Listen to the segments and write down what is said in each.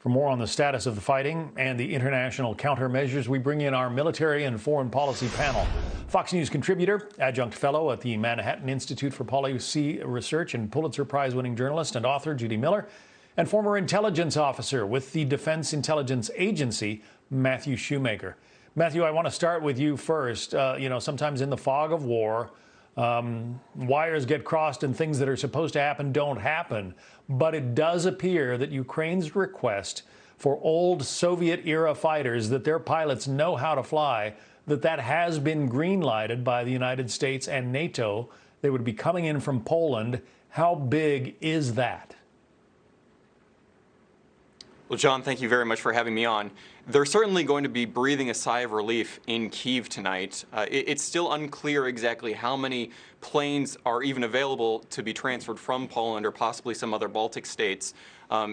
For more on the status of the fighting and the international countermeasures, we bring in our military and foreign policy panel. Fox News contributor, adjunct fellow at the Manhattan Institute for Policy Research and Pulitzer Prize-winning journalist and author Judy Miller, and former intelligence officer with the Defense Intelligence Agency, Matthew Shoemaker. Matthew, I want to start with you first. Sometimes in the fog of war, wires get crossed and things that are supposed to happen don't happen. But it does appear that Ukraine's request for old Soviet-era fighters that their pilots know how to fly, that has been green-lighted by the United States and NATO. They would be coming in from Poland. How big is that? Well, John, thank you very much for having me on. They're certainly going to be breathing a sigh of relief in Kyiv tonight. It's still unclear exactly how many planes are even available to be transferred from Poland or possibly some other Baltic states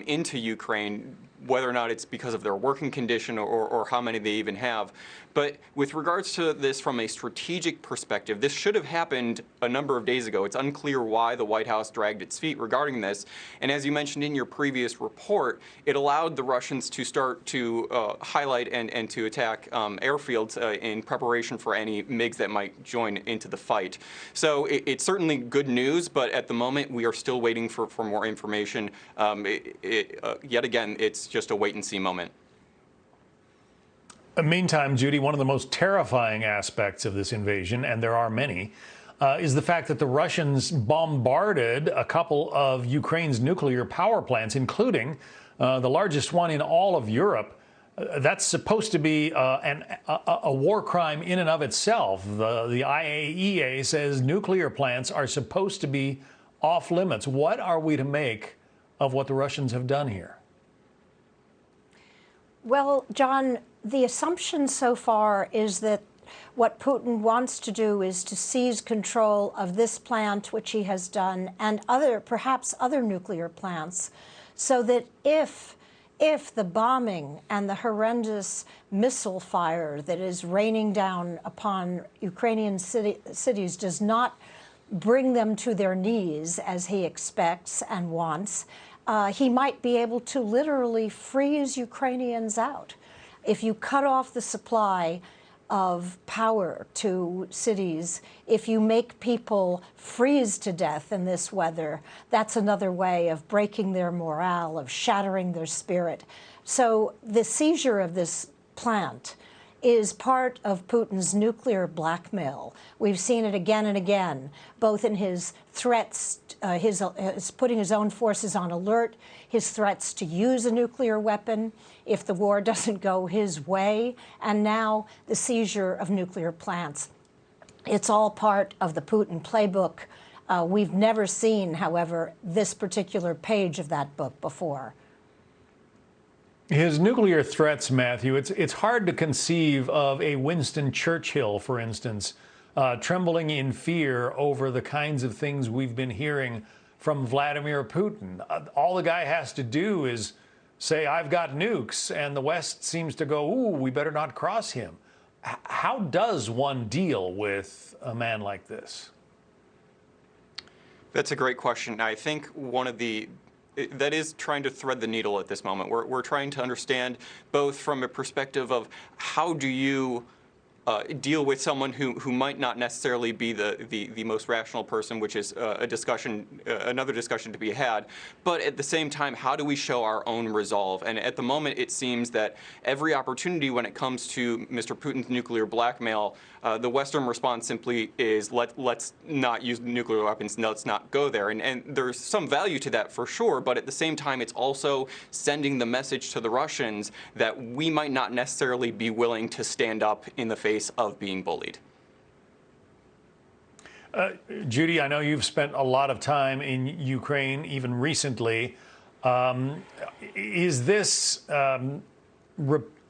into Ukraine, whether or not it's because of their working condition or how many they even have. But with regards to this from a strategic perspective, this should have happened a number of days ago. It's unclear why the White House dragged its feet regarding this. And as you mentioned in your previous report, it allowed the Russians to start to highlight and to attack airfields in preparation for any MiGs that might join into the fight. So it's certainly good news, but at the moment we are still waiting for more information. Yet again, it's just a wait-and-see moment. Meantime, Judy, one of the most terrifying aspects of this invasion, and there are many, is the fact that the Russians bombarded a couple of Ukraine's nuclear power plants, including the largest one in all of Europe. That's supposed to be a war crime in and of itself. The IAEA says nuclear plants are supposed to be off limits. What are we to make of what the Russians have done here? Well, John, the assumption so far is that what Putin wants to do is to seize control of this plant, which he has done, and perhaps other nuclear plants, so that if the bombing and the horrendous missile fire that is raining down upon Ukrainian cities does not bring them to their knees, as he expects and wants, he might be able to literally freeze Ukrainians out. If you cut off the supply of power to cities, if you make people freeze to death in this weather, that's another way of breaking their morale, of shattering their spirit. So the seizure of this plant is part of Putin's nuclear blackmail. We've seen it again and again, both in his threats, his putting his own forces on alert, his threats to use a nuclear weapon if the war doesn't go his way, and now the seizure of nuclear plants. It's all part of the Putin playbook. We've never seen, however, this particular page of that book before. His nuclear threats, Matthew, it's hard to conceive of a Winston Churchill, for instance, trembling in fear over the kinds of things we've been hearing from Vladimir Putin. All the guy has to do is say, I've got nukes, and the West seems to go, ooh, we better not cross him. How does one deal with a man like this? That's a great question. I think that is trying to thread the needle at this moment. We're trying to understand both from a perspective of how do you deal with someone who might not necessarily be the most rational person, which is another discussion to be had. But at the same time, how do we show our own resolve? And at the moment, it seems that every opportunity when it comes to Mr. Putin's nuclear blackmail, the Western response simply is let's not use nuclear weapons, let's not go there. And there's some value to that for sure, but at the same time, it's also sending the message to the Russians that we might not necessarily be willing to stand up in the face of being bullied. Judy, I know you've spent a lot of time in Ukraine, even recently. Is this the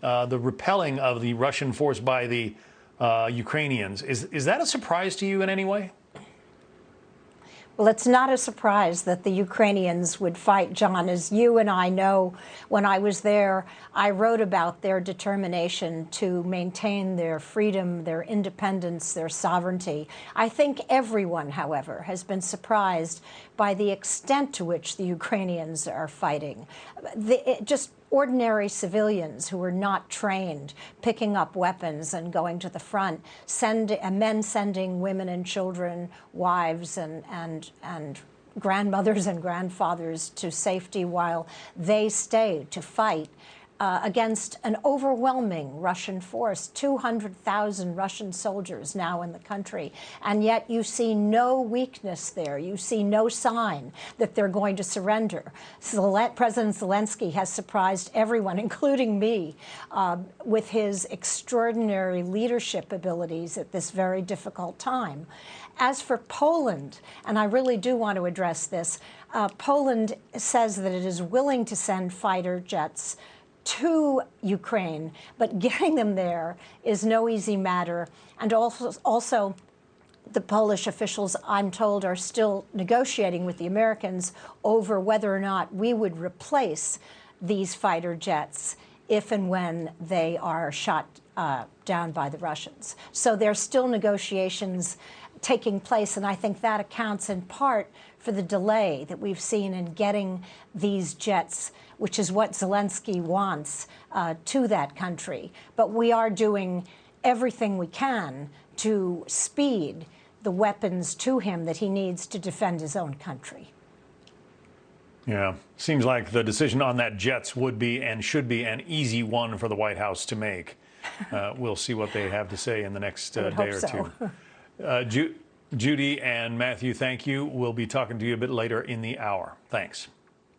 repelling of the Russian force by the Ukrainians, is that a surprise to you in any way? Well, it's not a surprise that the Ukrainians would fight, John. As you and I know, when I was there, I wrote about their determination to maintain their freedom, their independence, their sovereignty. I think everyone, however, has been surprised by the extent to which the Ukrainians are fighting. Just ordinary civilians who were not trained, picking up weapons and going to the front, men sending women and children, wives and grandmothers and grandfathers to safety while they stayed to fight against an overwhelming Russian force, 200,000 Russian soldiers now in the country. And yet you see no weakness there. You see no sign that they're going to surrender. President Zelensky has surprised everyone, including me, with his extraordinary leadership abilities at this very difficult time. As for Poland, and I really do want to address this, Poland says that it is willing to send fighter jets to Ukraine, but getting them there is no easy matter. And also the Polish officials, I'm told, are still negotiating with the Americans over whether or not we would replace these fighter jets if and when they are shot down by the Russians. So there's still negotiations taking place, and I think that accounts in part for the delay that we've seen in getting these jets, which is what Zelensky wants, to that country. But we are doing everything we can to speed the weapons to him that he needs to defend his own country. Yeah, seems like the decision on that jets would be and should be an easy one for the White House to make. We'll see what they have to say in the next day or two. Judy and Matthew, thank you. We'll be talking to you a bit later in the hour. Thanks.